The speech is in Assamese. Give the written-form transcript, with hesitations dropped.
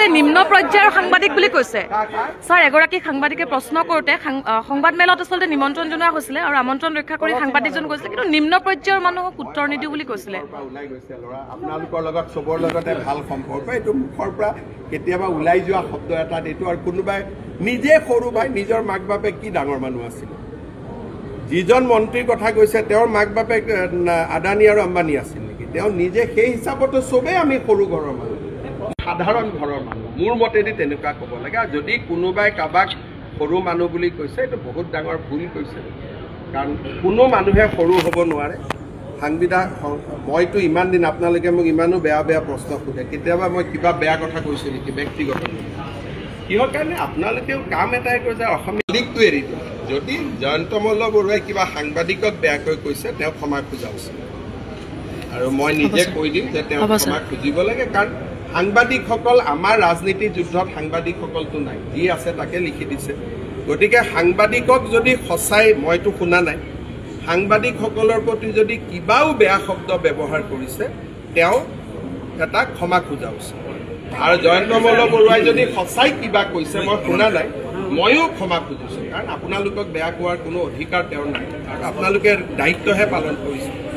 আচলতে নিম্ন পৰ্যায়ৰ সাংবাদিক বুলি কৈছে স্যাৰ এগৰাকী সাংবাদিকে প্ৰশ্ন কৰোতে সংবাদ মেলত আচলতে নিমন্ত্ৰণ জনোৱা হৈছিল আৰু আমন্ত্ৰণ ৰক্ষা কৰি সাংবাদিকজন কৈছিল কিন্তু নিম্ন পৰ্যায়ৰ মানুহক উত্তৰ নিদিও বুলি কৈছিল আপোনালোকৰ লগত সবৰ লগতে ভাল সম্পৰ্ক এইটো মুখৰ পৰা কেতিয়াবা ওলাই যোৱা শব্দ এটা এইটো আৰু কোনোবাই নিজে সৰু ভাই নিজৰ মাক বাপেক কি ডাঙৰ মানুহ আছিল যিজন মন্ত্ৰীৰ কথা কৈছে তেওঁৰ মাক বাপেক আদানী আৰু আম্বানী আছিল নেকি তেওঁ নিজে সেই হিচাপতো সবেই আমি সৰু ঘৰৰ মানুহ সাধাৰণ ঘৰৰ মানুহ মোৰ মতেদি তেনেকুৱা ক'ব লাগে আৰু যদি কোনোবাই কাবাক সৰু মানুহ বুলি কৈছে এইটো বহুত ডাঙৰ ভুল কৈছে কাৰণ কোনো মানুহে সৰু হ'ব নোৱাৰে সাংবিধান মইতো ইমান দিন আপোনালোকে মোক ইমানো বেয়া বেয়া প্ৰশ্ন সোধে কেতিয়াবা মই কিবা বেয়া কথা কৈছো নেকি ব্যক্তিগত কিহৰ কাৰণে আপোনালোকেও কাম এটাই কৈছে অসমীয়া দিকটো এৰি দিয়ক যদি জয়ন্ত মল্ল বৰুৱাই কিবা সাংবাদিকক বেয়াকৈ কৈছে তেওঁ ক্ষমা খোজা উচিত আৰু মই নিজে কৈ দিম যে তেওঁ ক্ষমা খুজিব লাগে কাৰণ সাংবাদিকসকল আমাৰ ৰাজনীতি যুদ্ধত সাংবাদিকসকলতো নাই যি আছে তাকে লিখি দিছে গতিকে সাংবাদিকক যদি সঁচাই মইতো শুনা নাই সাংবাদিকসকলৰ প্ৰতি যদি কিবাও বেয়া শব্দ ব্যৱহাৰ কৰিছে তেওঁ এটা ক্ষমা খোজা উচিত আৰু জয়ন্ত মল্ল বৰুৱাই যদি সঁচাই কিবা কৈছে মই শুনা নাই ময়ো ক্ষমা খুজিছোঁ কাৰণ আপোনালোকক বেয়া কোৱাৰ কোনো অধিকাৰ তেওঁৰ নাই আৰু আপোনালোকে দায়িত্বহে পালন কৰিছে